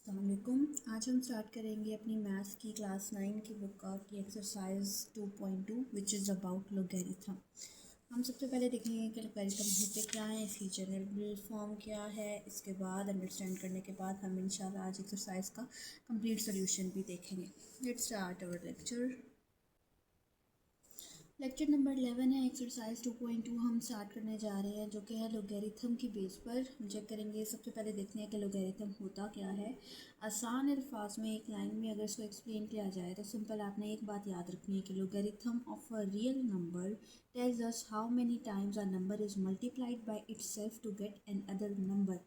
अस्सलामुअलैकुम। आज हम स्टार्ट करेंगे अपनी मैथ्स की क्लास 9 की बुक की exercise 2.2 which is about logarithm. हम सबसे पहले देखेंगे कि लोगैरिथम होते क्या हैं, इसकी जनरल फॉर्म क्या है। इसके बाद अंडरस्टैंड करने के बाद हम इंशाल्लाह आज एक्सरसाइज का कंप्लीट सोल्यूशन भी देखेंगे। Let's start our lecture. Lecture number 11 है, एक्सरसाइज 2.2 हम स्टार्ट करने जा रहे हैं, जो कि है लोगैरिथम की बेस पर हम चेक करेंगे। सबसे पहले देखते हैं कि लोगैरिथम होता क्या है। आसान अल्फाज में एक लाइन में अगर इसको एक्सप्लेन किया जाए तो सिंपल आपने एक बात याद रखनी है कि logarithm of a real number tells us how many times a number is multiplied by itself to get another number.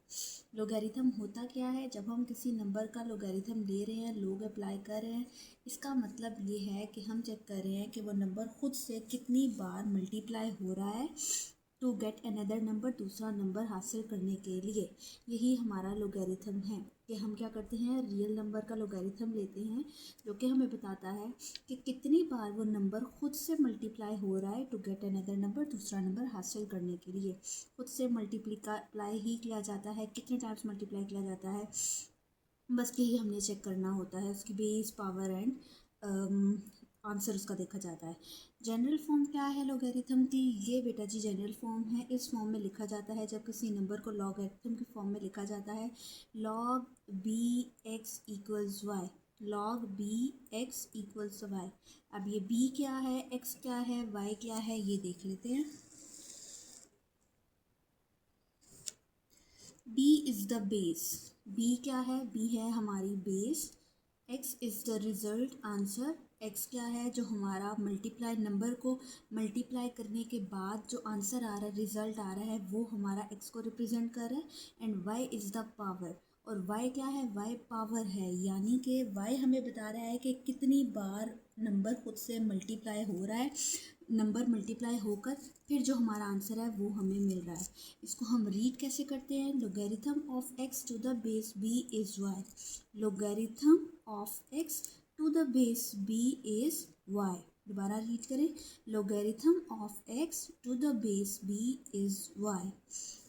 Logarithm होता क्या है, जब हम किसी नंबर का लोगैरिथम ले रहे हैं, लोग अप्लाई कर रहे हैं, इसका मतलब ये है कि हम चेक कर रहे हैं कि वो नंबर खुद से कितनी बार मल्टीप्लाई हो रहा है टू गेट अनदर नंबर, दूसरा नंबर हासिल करने के लिए। यही हमारा लोगैरिथम है कि हम क्या करते हैं, रियल नंबर का लोगैरिथम लेते हैं जो कि हमें बताता है कि कितनी बार वो नंबर खुद से मल्टीप्लाई हो रहा है टू गेट अनदर नंबर, दूसरा नंबर हासिल करने के लिए। खुद से मल्टीप्लाई ही किया जाता है, कितने टाइम्स मल्टीप्लाई किया जाता है, बस यही हमने चेक करना होता है। उसकी बेस, पावर एंड आंसर उसका देखा जाता है। जनरल फॉर्म क्या है लोगैरिथम की, ये बेटा जी जनरल फॉर्म है। इस फॉर्म में लिखा जाता है जब किसी नंबर को लॉगरिथम की फॉर्म में लिखा जाता है, log b x equals y, log b x equals y. अब ये बी क्या है, एक्स क्या है, वाई क्या है, ये देख लेते हैं। b is the base, b क्या है, b है हमारी base, x is the result answer, x क्या है जो हमारा मल्टीप्लाई नंबर को मल्टीप्लाई करने के बाद जो आंसर आ रहा है, रिज़ल्ट आ रहा है, वो हमारा x को रिप्रेजेंट कर रहा है। And y is the power, और y क्या है, y पावर है, यानी कि y हमें बता रहा है कि कितनी बार नंबर खुद से मल्टीप्लाई हो रहा है, नंबर मल्टीप्लाई होकर फिर जो हमारा आंसर है वो हमें मिल रहा है। इसको हम रीड कैसे करते हैं, logarithm of x to the base b is y, logarithm of x to the base b is y। दोबारा रीड करें, logarithm of x to the base b is y।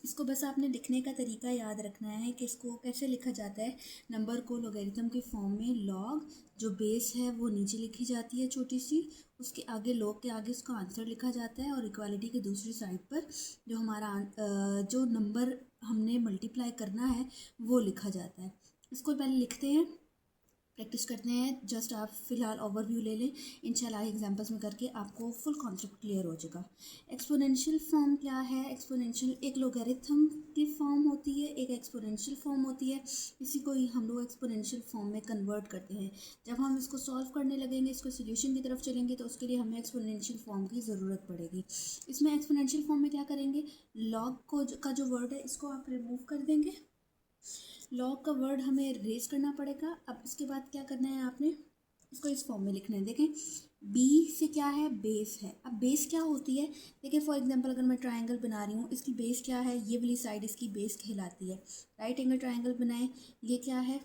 इसको बस आपने लिखने का तरीका याद रखना है कि इसको कैसे लिखा जाता है। नंबर को लोगैरिथम के फॉर्म में लॉग, जो बेस है वो नीचे लिखी जाती है छोटी सी, उसके आगे लॉग के आगे उसका आंसर लिखा जाता है, और इक्वालिटी की दूसरी साइड पर जो हमारा जो नंबर हमने मल्टीप्लाई करना है वो लिखा जाता है। इसको पहले लिखते हैं, प्रैक्टिस करते हैं। जस्ट आप फिलहाल ओवरव्यू ले लें, इंशाल्लाह एग्जांपल्स में करके आपको फुल कॉन्सेप्ट क्लियर हो जाएगा। एक्सपोनेंशियल फॉर्म क्या है, एक्सपोनेंशियल एक लोगैरिथम की फॉर्म होती है, एक एक्सपोनेंशियल फॉर्म होती है। इसी को ही हम लोग एक्सपोनेंशियल फॉर्म में कन्वर्ट करते हैं। जब हम इसको सॉल्व करने लगेंगे, इसको सोल्यूशन की तरफ चलेंगे, तो उसके लिए हमें एक्सपोनेंशियल फॉर्म की ज़रूरत पड़ेगी। इसमें एक्सपोनेंशियल फॉर्म में क्या करेंगे, लॉग का जो वर्ड है इसको आप रिमूव कर देंगे, लॉग का वर्ड हमें रेज करना पड़ेगा। अब इसके बाद क्या करना है, आपने इसको इस फॉर्म में लिखना है। देखें बी से क्या है, बेस है। अब बेस क्या होती है, देखिए फॉर एग्जांपल अगर मैं ट्रायंगल बना रही हूँ, इसकी बेस क्या है, ये वाली साइड इसकी बेस कहलाती है। राइट एंगल ट्रायंगल बनाएं, ये क्या है,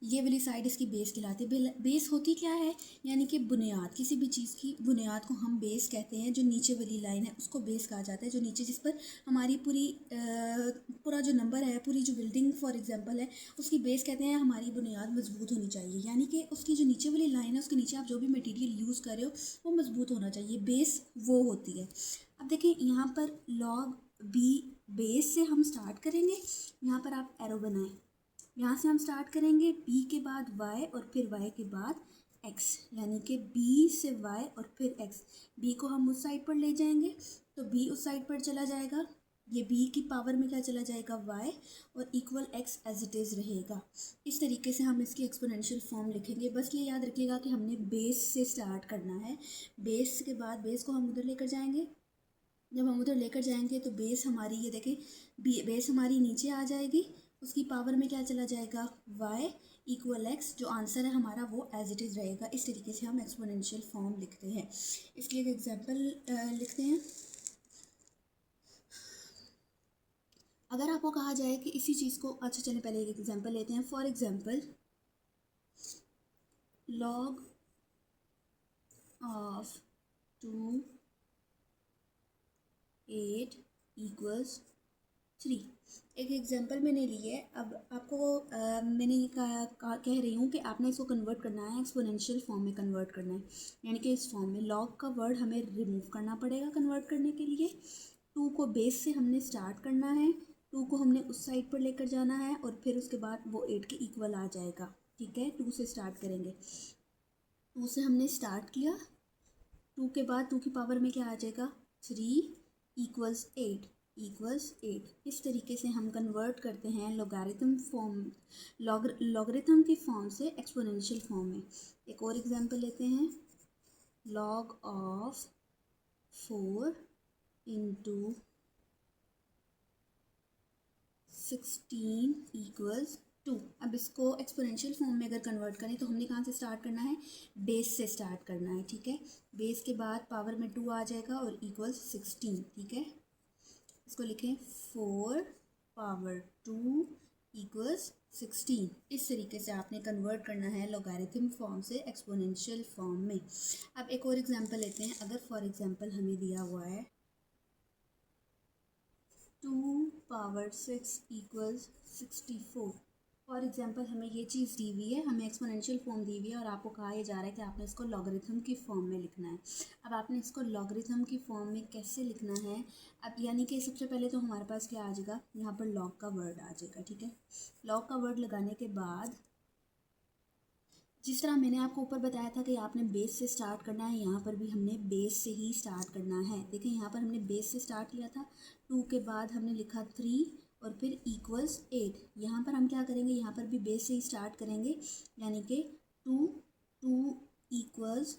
ये वाली साइड इसकी बेस कहलाती है। बेस होती क्या है, यानी कि बुनियाद, किसी भी चीज़ की बुनियाद को हम बेस कहते हैं। जो नीचे वाली लाइन है उसको बेस कहा जाता है, जो नीचे जिस पर हमारी पूरा जो नंबर है, पूरी जो बिल्डिंग फॉर एग्जांपल है, उसकी बेस कहते हैं। हमारी बुनियाद मजबूत होनी चाहिए, यानी कि उसकी जो नीचे वाली लाइन है उसके नीचे आप जो भी मटीरियल यूज़ कर रहे हो वो मजबूत होना चाहिए, बेस वो होती है। अब देखें यहाँ पर लॉग बी, बेस से हम स्टार्ट करेंगे, यहाँ पर आप एरो बनाएं, यहाँ से हम स्टार्ट करेंगे b के बाद y और फिर y के बाद x, यानी कि b से y और फिर x। b को हम उस साइड पर ले जाएंगे तो b उस साइड पर चला जाएगा, ये b की पावर में क्या चला जाएगा, y, और equal x as it is रहेगा। इस तरीके से हम इसकी एक्सपोनेंशियल फॉर्म लिखेंगे। बस ये याद रखिएगा कि हमने बेस से स्टार्ट करना है, बेस के बाद बेस को हम उधर लेकर जाएंगे। जब हम उधर लेकर जाएंगे तो बेस हमारी, ये देखें बेस हमारी नीचे आ जाएगी, उसकी पावर में क्या चला जाएगा, y इक्वल x, जो आंसर है हमारा वो एज इट इज़ रहेगा। इस तरीके से हम एक्सपोनेंशियल फॉर्म लिखते हैं। इसकी एक एग्जांपल लिखते हैं। अगर आपको कहा जाए कि इसी चीज़ को, अच्छा चलिए पहले एक एग्जांपल लेते हैं। For example log of 2 8 equals 3। एक एग्जांपल मैंने ली है। अब आपको मैंने ये कह रही हूँ कि आपने इसको कन्वर्ट करना है, एक्सपोनेंशियल फॉर्म में कन्वर्ट करना है, यानी कि इस फॉर्म में लॉग का वर्ड हमें रिमूव करना पड़ेगा कन्वर्ट करने के लिए। 2 को बेस से हमने स्टार्ट करना है, 2 को हमने उस साइड पर लेकर जाना है और फिर उसके बाद वो 8 के इक्वल आ जाएगा। ठीक है, 2 से स्टार्ट करेंगे। 2 से हमने स्टार्ट किया, 2 के बाद 2 की पावर में क्या आ जाएगा, 3 इक्वल्स 8 इक्वल्स 8। इस तरीके से हम कन्वर्ट करते हैं लॉगरिथम फॉर्म, लॉगरिथम की फॉर्म से एक्सपोनेंशियल फॉर्म में। एक और एग्जांपल लेते हैं, लॉग ऑफ 4 इंटू 16 इक्वल्स 2। अब इसको एक्सपोनेंशियल फॉर्म में अगर कन्वर्ट करें तो हमने कहाँ से स्टार्ट करना है, बेस से स्टार्ट करना है। ठीक है, बेस के बाद पावर में 2 आ जाएगा और इक्वल्स 16। ठीक है, इसको लिखें 4 पावर 2 इक्वल्स 16। इस तरीके से आपने कन्वर्ट करना है लॉगरिथम फॉर्म से एक्सपोनेंशियल फॉर्म में। अब एक और एग्जांपल लेते हैं। अगर फॉर एग्जांपल हमें दिया हुआ है 2 पावर 6 इक्वल्स 64। फॉर एग्जांपल हमें ये चीज़ दी हुई है, हमें एक्सपोनेंशियल फॉर्म दी हुई है और आपको कहा यह जा रहा है कि आपने इसको लॉगरिथम की फॉर्म में लिखना है। अब आपने इसको लॉगरिथम की फॉर्म में कैसे लिखना है, अब यानी कि सबसे पहले तो हमारे पास क्या आ जाएगा, यहाँ पर लॉग का वर्ड आ जाएगा। ठीक है, लॉग का वर्ड लगाने के बाद जिस तरह मैंने आपको ऊपर बताया था कि आपने बेस से स्टार्ट करना है, यहाँ पर भी हमने बेस से ही स्टार्ट करना है। देखें यहाँ पर हमने बेस से स्टार्ट किया था, 2 के बाद हमने लिखा 3 और फिर इक्वल्स 8। यहाँ पर हम क्या करेंगे, यहाँ पर भी बेस से ही स्टार्ट करेंगे, यानी कि 2 इक्वल्स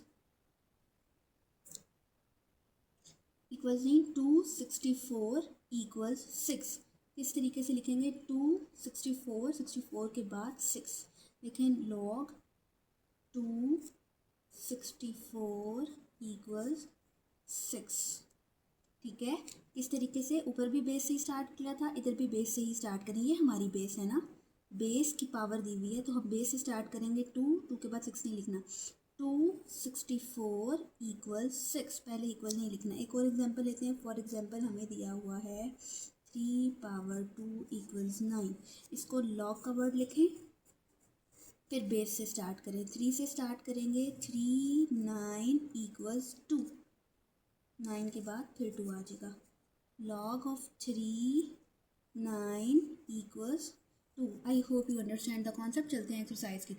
नहीं 264 इक्वल्स 6। इस तरीके से लिखेंगे 264 के बाद 6। देखें लॉग 264 इक्वल्स 6। ठीक है, इस तरीके से ऊपर भी बेस से ही स्टार्ट किया था, इधर भी बेस से ही स्टार्ट करेंगे। हमारी बेस है ना, बेस की पावर दी हुई है तो हम बेस से स्टार्ट करेंगे। 2 के बाद 6 नहीं लिखना, 264 इक्वल्स 6, पहले इक्वल नहीं लिखना। एक और एग्जांपल लेते हैं। फॉर एग्जांपल हमें दिया हुआ है 3 पावर 2 इक्वल्स 9। इसको लॉग का वर्ड लिखें, फिर बेस से स्टार्ट करें। 3 से स्टार्ट करेंगे, 3 9 इक्वल्स 2। 9 के बाद फिर 2 आ जाएगा। Log of 3 9 equals 2। I hope you understand the concept. चलते हैं एक्सरसाइज की।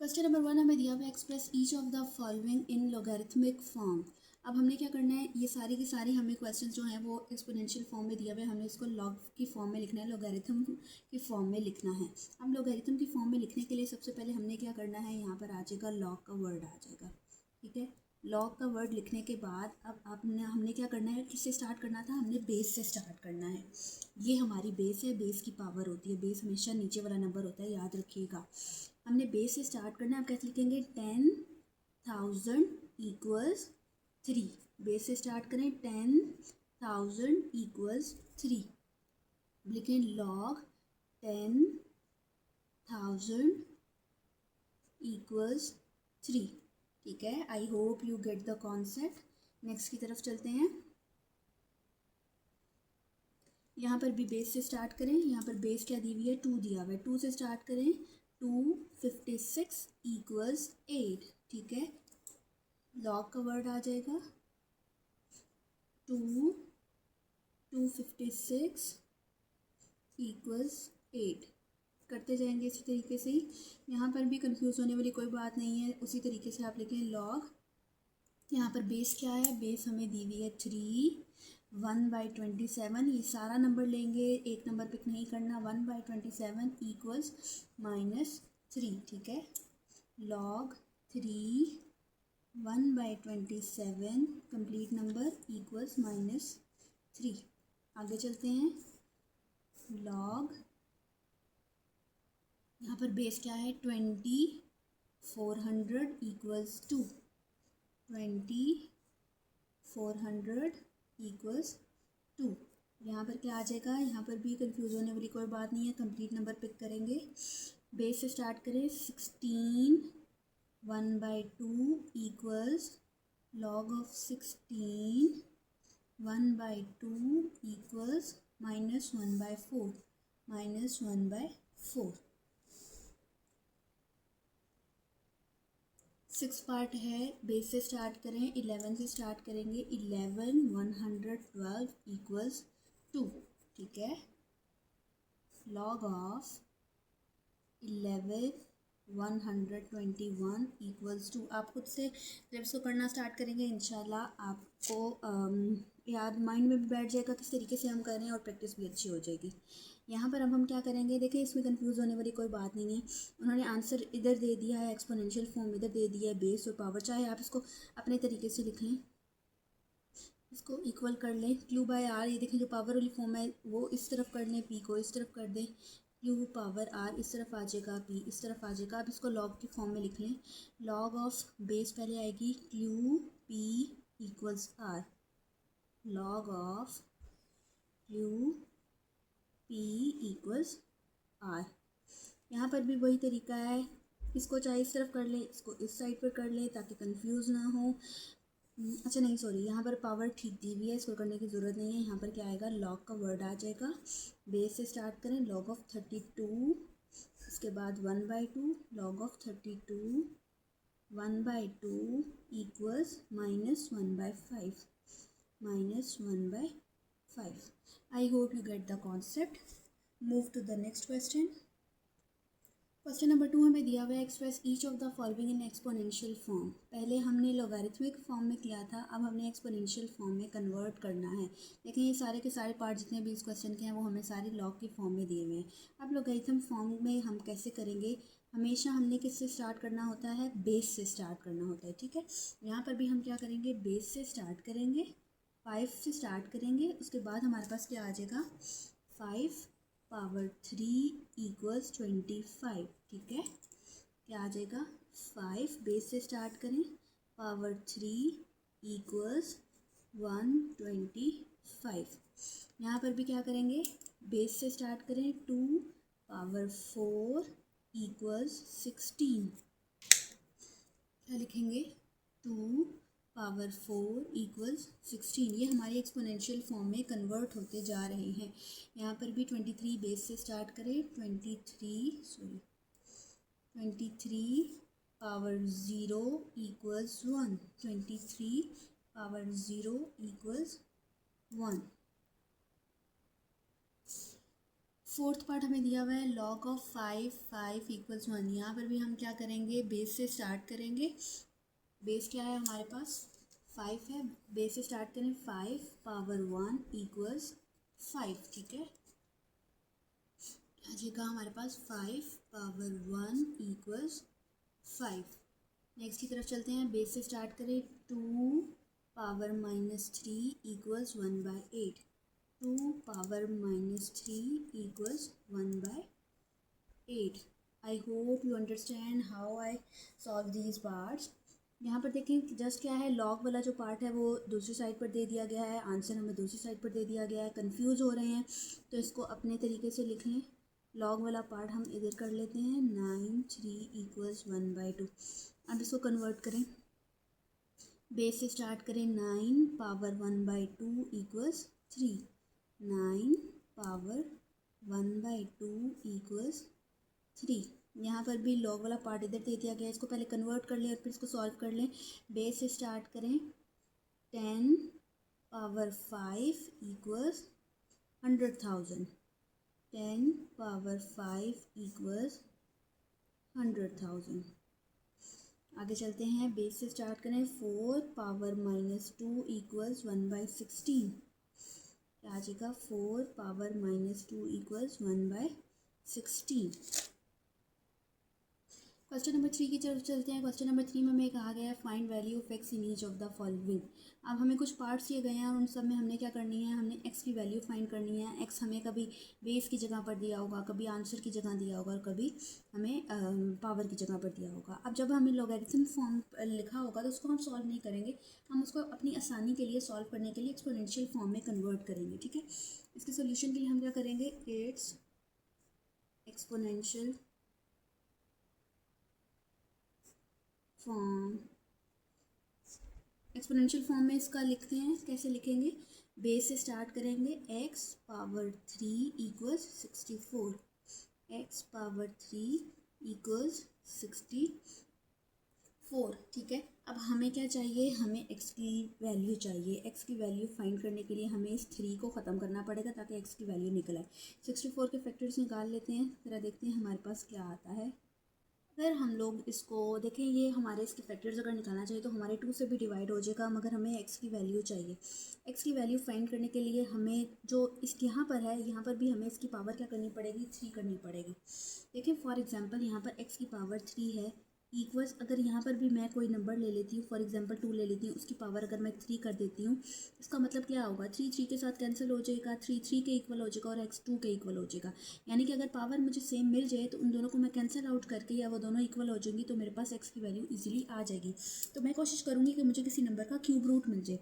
क्वेश्चन नंबर 1 हमें दिया हुआ है, express each of the following in logarithmic form. अब हमने क्या करना है, ये सारी की सारी हमें क्वेश्चन जो हैं वो एक्सपोनेंशियल फॉर्म में दिया हुआ है, हमने इसको लॉग की फॉर्म में लिखना है, लॉगरिथम की फॉर्म में लिखना है। अब लॉगरिथम की फॉर्म में लिखने के लिए सबसे पहले हमने क्या करना है, यहाँ पर आ जाएगा लॉग का वर्ड आ जाएगा। ठीक है, लॉग का वर्ड लिखने के बाद अब हमने क्या करना है, किससे स्टार्ट करना था, हमने बेस से स्टार्ट करना है। ये हमारी बेस है, बेस की पावर होती है, बेस हमेशा नीचे वाला नंबर होता है, याद रखिएगा। हमने बेस से स्टार्ट करना है। आप कैसे लिखेंगे, 10,000 इक्वल्स 3। बेस से स्टार्ट करें, 10,000 इक्वल्स 3। लिखें लॉग 10,000 इक्वल्स 3। ठीक है, आई hope you get the concept. Next की तरफ चलते हैं। यहाँ पर भी बेस से स्टार्ट करें, यहाँ पर बेस क्या दी हुई है, 2 दिया हुआ है, 2 से स्टार्ट करें। 256 इक्वल्स 8। ठीक है, लॉग का वर्ड आ जाएगा 256 इक्वल्स 8। करते जाएंगे इसी तरीके से ही। यहाँ पर भी कंफ्यूज होने वाली कोई बात नहीं है, उसी तरीके से आप लिखें लॉग। यहाँ पर बेस क्या है, बेस हमें दी हुई है 3, 1/27। ये सारा नंबर लेंगे, एक नंबर पिक नहीं करना। 1/27 इक्वल्स -3। ठीक है, लॉग 3 1/27 कंप्लीट नंबर इक्वल्स -3। आगे चलते हैं। लॉग, यहाँ पर बेस क्या है, 2400 इक्वल्स 2। 2400 इक्वल्स 2। यहाँ पर क्या आ जाएगा, यहाँ पर भी कंफ्यूज होने वाली कोई बात नहीं है, कंप्लीट नंबर पिक करेंगे। बेस से स्टार्ट करें, 16 1/2 equals log of 16 1/2 equals -1/4 -1/4। 6 part है, बेस से स्टार्ट करें, 11 से स्टार्ट करेंगे। 11 112 इक्वल्स 2, ठीक है। Log of 11 121 equals 2। आप खुद से जब इसको करना स्टार्ट करेंगे इंशाल्लाह आपको याद माइंड में भी बैठ जाएगा किस तरीके से हम कर रहे हैं और प्रैक्टिस भी अच्छी हो जाएगी। यहाँ पर अब हम क्या करेंगे, देखिए इसमें कंफ्यूज होने वाली कोई बात नहीं है। उन्होंने आंसर इधर दे दिया है, एक्सपोनेंशियल फॉर्म इधर दे दिया है, बेस और पावर, चाहे आप इसको अपने तरीके से लिख लें, इसको इक्वल कर लें। क्यू बाय आर, ये देखें जो पावर वाली फॉर्म है वो इस तरफ कर लें, पी को इस तरफ कर दें, क्यू पावर आर इस तरफ आ जाएगा, पी इस तरफ आ जाएगा। अब इसको लॉग की फॉर्म में लिख लें। लॉग ऑफ बेस पहले आएगी, q p equals r. Log of q p equals r. यहाँ पर भी वही तरीका है, इसको चाहे इस तरफ कर लें, इसको इस साइड पर कर लें ताकि कंफ्यूज ना हो। अच्छा नहीं सॉरी, यहाँ पर पावर ठीक दी हुई है, इसको करने की ज़रूरत नहीं है। यहाँ पर क्या आएगा, लॉग का वर्ड आ जाएगा। बेस से स्टार्ट करें, लॉग ऑफ 32, उसके बाद 1/2, log of 32 1/2 equals -1/5 -1/5। I hope you get the concept. Move to the next question. Question number 2 हमें दिया हुआ है, express each of the following in exponential form. पहले हमने लॉगरिथमिक फॉर्म में किया था, अब हमने एक्सपोनेंशियल फॉर्म में कन्वर्ट करना है। लेकिन ये सारे के सारे पार्ट जितने भी इस क्वेश्चन के हैं वो हमें सारे लॉग की फॉर्म में दिए हुए हैं। अब लॉगरिथम फॉर्म में हम कैसे करेंगे, हमेशा हमने किससे स्टार्ट करना होता है, बेस से स्टार्ट करना होता है, ठीक है। यहाँ पर भी हम क्या करेंगे, बेस से स्टार्ट करेंगे, 5 से स्टार्ट करेंगे, उसके बाद हमारे पास क्या आ जाएगा, 5 पावर 3 इक्वल्स 25, ठीक है। क्या आ जाएगा, 5 बेस से स्टार्ट करें, पावर 3 इक्वल्स 125। यहाँ पर भी क्या करेंगे, बेस से स्टार्ट करें, 2 पावर 4 इक्वल्स 16। क्या लिखेंगे, 2 पावर 4 इक्वल्स 16। ये हमारी एक्सपोनेंशियल फॉर्म में कन्वर्ट होते जा रहे हैं। यहाँ पर भी 23 बेस से स्टार्ट करें, 23 power 0 equals 1, 23 power 0 equals 1। Fourth part हमें दिया हुआ है, लॉग ऑफ 5 इक्वल्स 1। यहाँ पर भी हम क्या करेंगे, बेस से स्टार्ट करेंगे। बेस क्या है हमारे पास, 5 है, बेस से स्टार्ट करें, 5 पावर 1 इक्वल्स 5, ठीक है। आ जाएगा हमारे पास 5 पावर 1 इक्वल्स 5। नेक्स्ट की तरफ चलते हैं, बेस से स्टार्ट करें, 2 power -3 equals 1/8। 2 power -3 equals 1/8। I hope you understand how I solve these parts. यहाँ पर देखें जस्ट क्या है, लॉग वाला जो पार्ट है वो दूसरी साइड पर दे दिया गया है, आंसर हमें दूसरी साइड पर दे दिया गया है। कंफ्यूज हो रहे हैं तो इसको अपने तरीके से लिख लें। लॉग वाला पार्ट हम इधर कर लेते हैं, 9 3 इक्वल्स 1/2। अब इसको कन्वर्ट करें, बेस से स्टार्ट करें, 9 पावर 1/2 इक्वल्स 3, 9 पावर 1/2 इक्वल्स 3। यहाँ पर भी लॉग वाला पार्ट इधर दे दिया गया है, इसको पहले कन्वर्ट कर लें और फिर इसको सॉल्व कर लें। बेस से स्टार्ट करें, 10 पावर 5 इक्वल्स 100,000, 10 पावर 5 इक्वल्स 100,000। आगे चलते हैं, बेस से स्टार्ट करें, 4 पावर -2 इक्वल्स 1/16। क्या आ जाएगा, 4 पावर -2 इक्वल्स 1/16। क्वेश्चन नंबर 3 की तरफ चलते हैं। क्वेश्चन नंबर 3 में हमें कहा गया है, find value of x in each of the following. अब हमें कुछ पार्ट्स दिए गए हैं और उन सब में हमने क्या करनी है, हमने एक्स की वैल्यू फाइंड करनी है। एक्स हमें कभी बेस की जगह पर दिया होगा, कभी आंसर की जगह दिया होगा और कभी हमें पावर की जगह पर दिया होगा। अब जब हमें लॉगरिथम फॉर्म लिखा होगा तो उसको हम सॉल्व नहीं करेंगे, हम उसको अपनी आसानी के लिए सॉल्व करने के लिए एक्सपोनेंशियल फॉर्म में कन्वर्ट करेंगे, ठीक है। इसके सोल्यूशन के लिए हम क्या करेंगे, it's exponential form. Exponential form में इसका लिखते हैं, कैसे लिखेंगे, बेस से स्टार्ट करेंगे, x power 3 equals 64, x power 3 equals 64। ठीक है, अब हमें क्या चाहिए, हमें x की वैल्यू चाहिए। x की वैल्यू फाइंड करने के लिए हमें इस 3 को ख़त्म करना पड़ेगा ताकि x की वैल्यू निकल आए। 64 के फैक्टर्स निकाल लेते हैं, ज़रा देखते हैं हमारे पास क्या आता है। अगर हम लोग इसको देखें, ये हमारे इसके फैक्टर्स अगर निकालना चाहिए तो हमारे 2 से भी डिवाइड हो जाएगा, मगर हमें x की वैल्यू चाहिए। x की वैल्यू फाइंड करने के लिए हमें जो इस यहाँ पर है, यहाँ पर भी हमें इसकी पावर क्या करनी पड़ेगी, 3 करनी पड़ेगी। देखिए फॉर एग्जांपल यहाँ पर x की पावर 3 है इक्वल्स, अगर यहाँ पर भी मैं कोई नंबर ले लेती हूँ, फॉर एग्जांपल 2 ले लेती हूँ, उसकी पावर अगर मैं 3 कर देती हूँ, इसका मतलब क्या होगा, 3 3 के साथ कैंसिल हो जाएगा, 3 3 के इक्वल हो जाएगा और x 2 के इक्वल हो जाएगा। यानी कि अगर पावर मुझे सेम मिल जाए तो उन दोनों को मैं कैंसिल आउट करके या वो दोनों इक्वल हो जाएंगी तो मेरे पास x की वैल्यू इजीली आ जाएगी। तो मैं कोशिश करूँगी कि मुझे किसी नंबर का क्यूब रूट मिल जाए।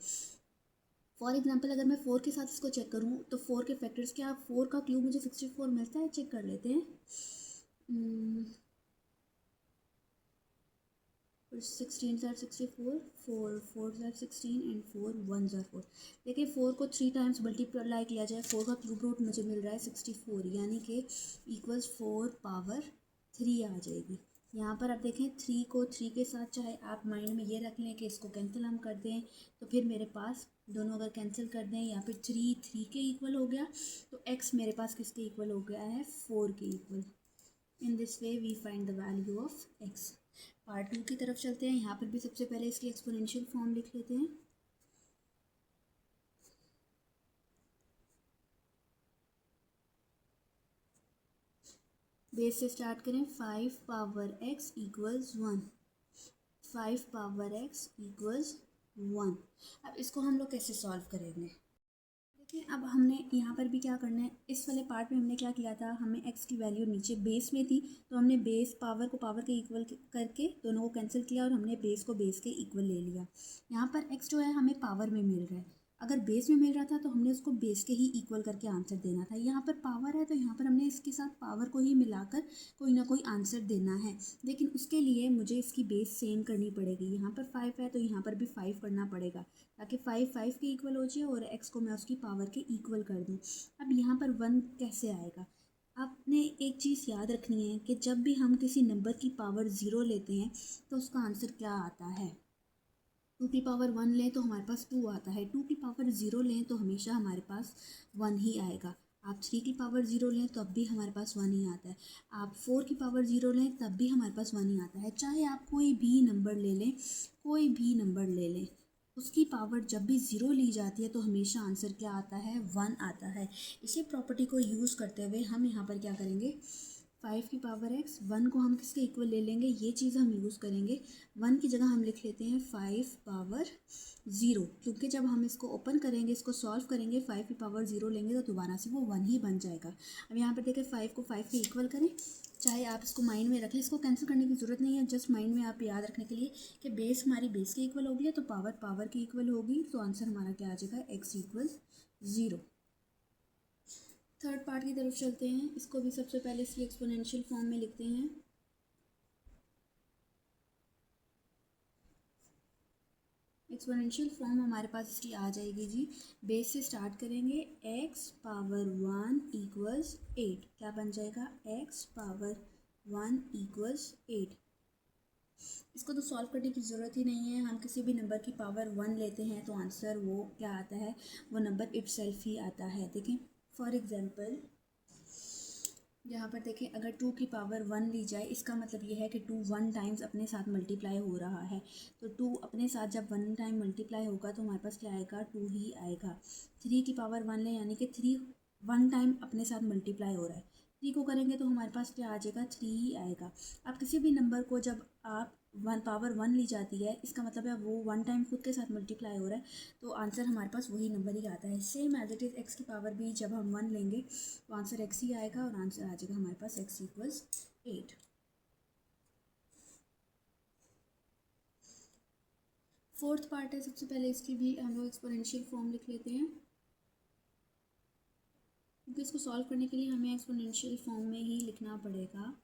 फॉर एग्जांपल अगर मैं 4 के साथ इसको चेक करूँ तो 4 के फैक्टर्स, क्या 4 का क्यूब मुझे 64 मिलता है, चेक कर लेते हैं। 16 ज़ार 64, 4 4 ज़ार 16 एंड 4 1 ज़ार 4। देखिए 4 को 3 टाइम्स मल्टीप्लाई किया जाए, 4 का क्यूब रूट मुझे मिल रहा है 64, यानी कि इक्वल्स 4 पावर 3 आ जाएगी। यहाँ पर आप देखें 3 को 3 के साथ, चाहे आप माइंड में ये रख लें कि इसको कैंसिल हम कर दें, तो फिर मेरे पास दोनों अगर कैंसिल कर दें या फिर 3 3 के इक्वल हो गया तो x मेरे पास किसके इक्वल हो गया है, 4 के equal. In this way we find the value of x। Part 2 की तरफ चलते हैं। यहाँ पर भी सबसे पहले इसकी एक्सपोनेंशियल फॉर्म लिख लेते हैं। बेस से स्टार्ट करें, 5 power x equals 1, 5 power x equals 1। अब इसको हम लोग कैसे सॉल्व करेंगे, देखिए अब हमने यहाँ पर भी क्या करना है, इस वाले पार्ट में हमने क्या किया था, हमें x की वैल्यू नीचे बेस में थी तो हमने बेस पावर को पावर के इक्वल करके दोनों को कैंसिल किया और हमने बेस को बेस के इक्वल ले लिया। यहाँ पर x जो है हमें पावर में मिल रहा है, अगर बेस में मिल रहा था तो हमने उसको बेस के ही इक्वल करके आंसर देना था। यहाँ पर पावर है तो यहाँ पर हमने इसके साथ पावर को ही मिलाकर कोई ना कोई आंसर देना है, लेकिन उसके लिए मुझे इसकी बेस सेम करनी पड़ेगी। यहाँ पर 5 है तो यहाँ पर भी 5 करना पड़ेगा ताकि 5 5 के इक्वल हो जाए और x को मैं उसकी पावर के इक्वल कर दूँ। अब यहाँ पर 1 कैसे आएगा, आपने एक चीज़ याद रखनी है कि जब भी हम किसी नंबर की पावर 0 लेते हैं तो उसका आंसर क्या आता है। 2 की पावर 1 लें तो हमारे पास 2 आता है, 2 की पावर 0 लें तो हमेशा हमारे पास 1 ही आएगा। आप 3 की पावर 0 लें तब भी हमारे पास 1 ही आता है, आप 4 की पावर 0 लें तब भी हमारे पास 1 ही आता है। चाहे आप कोई भी नंबर ले लें, कोई भी नंबर ले लें, उसकी पावर जब भी 0 ली जाती है तो हमेशा आंसर क्या आता है, 1 आता है। इसी प्रॉपर्टी को यूज़ करते हुए हम यहाँ पर क्या करेंगे, 5 की पावर x, 1 को हम किसके इक्वल ले लेंगे, ये चीज़ हम यूज़ करेंगे। 1 की जगह हम लिख लेते हैं 5 पावर 0, क्योंकि जब हम इसको ओपन करेंगे, इसको सॉल्व करेंगे, 5 की पावर 0 लेंगे तो दोबारा से वो 1 ही बन जाएगा। अब यहाँ पर देखें 5 को 5 के इक्वल करें, चाहे आप इसको माइंड में रख लें, इसको कैंसिल करने की ज़रूरत नहीं है, जस्ट माइंड में आप याद रखने के लिए कि बेस हमारी बेस के इक्वल होगी तो पावर पावर के इक्वल होगी, तो आंसर हमारा क्या आ जाएगा, x इक्वल 0। थर्ड पार्ट की तरफ चलते हैं। इसको भी सबसे पहले इसकी एक्सपोनेंशियल फॉर्म में लिखते हैं। एक्सपोनेंशियल फॉर्म हमारे पास इसकी आ जाएगी जी, बेस से स्टार्ट करेंगे, x पावर 1 इक्वल्स 8, क्या बन जाएगा, x पावर 1 इक्वल्स 8। इसको तो सॉल्व करने की ज़रूरत ही नहीं है, हम किसी भी नंबर की पावर 1 लेते हैं तो आंसर वो क्या आता है, वो नंबर इटसेल्फ ही आता है। देखें फॉर एग्जांपल यहाँ पर देखें, अगर 2 की पावर 1 ली जाए, इसका मतलब ये है कि 2 1 टाइम्स अपने साथ मल्टीप्लाई हो रहा है, तो 2 अपने साथ जब 1 टाइम मल्टीप्लाई होगा तो हमारे पास क्या आएगा, 2 ही आएगा। 3 की पावर 1 लें, यानी कि 3 1 टाइम अपने साथ मल्टीप्लाई हो रहा है, 3 को करेंगे तो हमारे पास क्या आ जाएगा, 3 ही आएगा। अब किसी भी नंबर को जब आप पावर 1 ली जाती है, इसका मतलब है वो 1 टाइम खुद के साथ मल्टीप्लाई हो रहा है, तो आंसर हमारे पास वही नंबर ही आता है। Same as it is x की पावर भी जब हम 1 लेंगे तो आंसर x ही आएगा और आंसर आ जाएगा हमारे पास x इक्वल्स 8। फोर्थ पार्ट है, सबसे पहले इसकी भी हम लोग एक्सपोनेंशियल फॉर्म लिख लेते हैं, क्योंकि इसको सॉल्व करने के लिए हमें एक्सपोनेंशियल फॉर्म में ही लिखना पड़ेगा।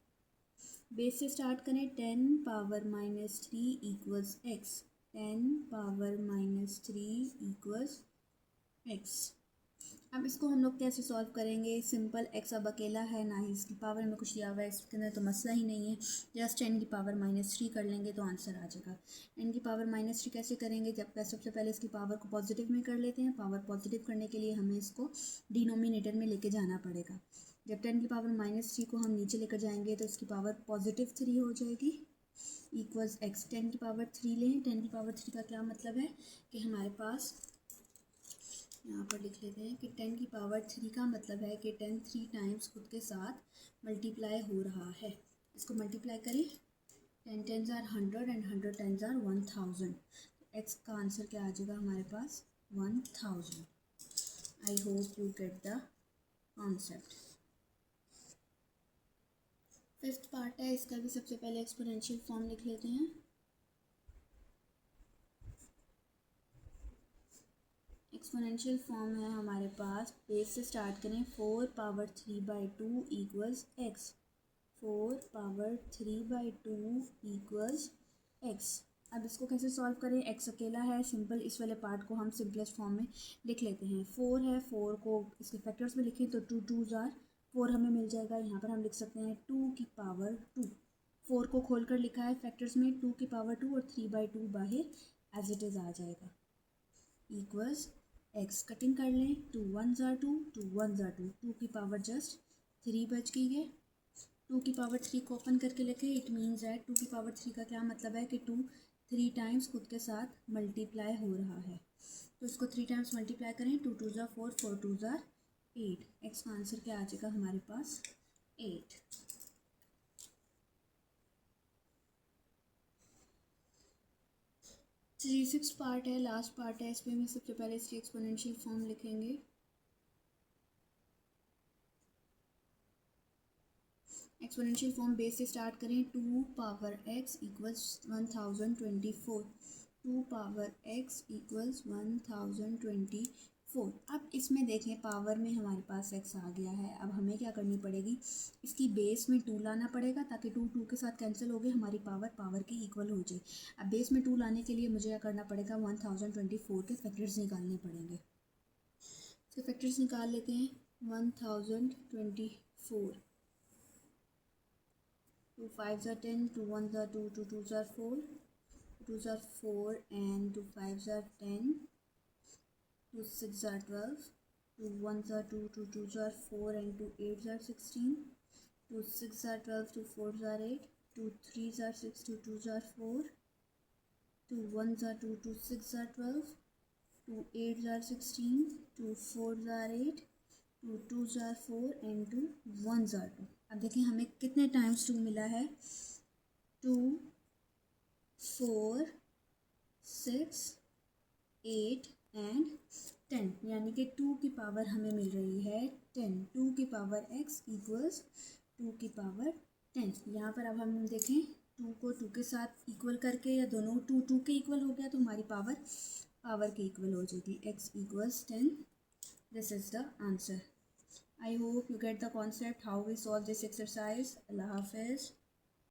बेस से स्टार्ट करें, 10 power -3 equals x, 10 power -3 equals x. अब इसको हम लोग कैसे सॉल्व करेंगे? सिंपल, एक्स अब अकेला है, ना ही इसकी पावर में कुछ दिया हुआ है, इसके अंदर तो मसला ही नहीं है। जस्ट n की पावर -3 कर लेंगे तो आंसर आ जाएगा। n की पावर -3 कैसे करेंगे? जब सबसे पहले इसकी पावर को पॉजिटिव में कर लेते हैं। पावर पॉजिटिव करने के लिए हमें इसको डिनोमिनेटर में लेके जाना पड़ेगा। जब 10 की पावर -3 को हम नीचे लेकर जाएंगे तो इसकी पावर +3 हो जाएगी इक्वल्स एक्स। 10 की पावर 3 लें। 10 की पावर 3 का क्या मतलब है कि हमारे पास, यहाँ पर लिख लेते हैं कि 10 की पावर 3 का मतलब है कि 10 3 टाइम्स खुद के साथ मल्टीप्लाई हो रहा है। इसको मल्टीप्लाई करें, 10 10s are 100 and 100 10s are 1000। X का आंसर क्या आ जाएगा हमारे पास? 1000। I hope you get the concept. Fifth part है, इसका भी सबसे पहले एक्सपोनेंशियल फॉर्म लिख लेते हैं। एक्सपोनेंशियल फॉर्म है हमारे पास, बेस से स्टार्ट करें, 4 power 3/2 equals x. 4 power 3/2 equals x. अब इसको कैसे सॉल्व करें? एक्स अकेला है, सिंपल इस वाले पार्ट को हम सिंपलेस्ट फॉर्म में लिख लेते हैं। 4 है, 4 को इसके फैक्टर्स में लिखें तो 2 2s आर 4 हमें मिल जाएगा। यहाँ पर हम लिख सकते हैं 2 की पावर 2। 4 को खोल कर लिखा है फैक्टर्स में, 2 की पावर 2 और 3/2 बाहर एज इट इज़ आ जाएगा इक्वल्स एक्स। कटिंग कर लें, 2 1s आर 2, 2 1s आर 2, 2 की पावर जस्ट 3 बच गई है। 2 की पावर 3 को ओपन करके लिखें, इट मीन्स दैट 2 की पावर 3 का क्या मतलब है कि 2 3 टाइम्स खुद के साथ मल्टीप्लाई हो रहा है। तो इसको 3 टाइम्स मल्टीप्लाई करें, 2 2s are 4, 4 2s are 8। X का आंसर क्या आ जाएगा हमारे पास? 8। सिक्स पार्ट है, लास्ट पार्ट है, इसमें सबसे पहले इसकी एक्सपोनेंशियल फॉर्म लिखेंगे। एक्सपोनेंशियल फॉर्म बेस से स्टार्ट करें, 2 power x equals 1024। 2 power x equals 1024। अब इसमें देखें, पावर में हमारे पास x आ गया है। अब हमें क्या करनी पड़ेगी? इसकी बेस में 2 लाना पड़ेगा ताकि 2 2 के साथ कैंसिल हो गए, हमारी पावर के इक्वल हो जाए। अब बेस में 2 लाने के लिए मुझे क्या करना पड़ेगा? 1024 के फैक्टर्स निकालने पड़ेंगे। इसके फैक्टर्स निकाल लेते हैं। 1024, 2 5s are 10, 2 1s are 2, 2 2s are 4, 2 2s are 4 and 2 5s are 10, 2 6s are 12, 2 1s are 2, 2 2s are 4 and 2 8s are 16, 2 6s are 12, 2 4s are 8, 2 3s are 6, 2 2s are 4, 2 1s are 2, 2 6s are 12, 2 8s are 16, 2 4s are 8, 2 2s are 4 and 2 1s are 2। अब देखिए हमें कितने times 2 मिला है? 2 4 6 8 and 10, यानी कि 2 की power हमें मिल रही है 10। 2 की पावर x इक्वल्स 2 की पावर 10। यहाँ पर अब हम देखें, 2 को 2 के साथ इक्वल करके या दोनों 2 2 के इक्वल हो गया तो हमारी पावर के इक्वल हो जाएगी, x equals 10। This is the answer. I hope you get the concept how we solve this exercise. Allah Hafiz.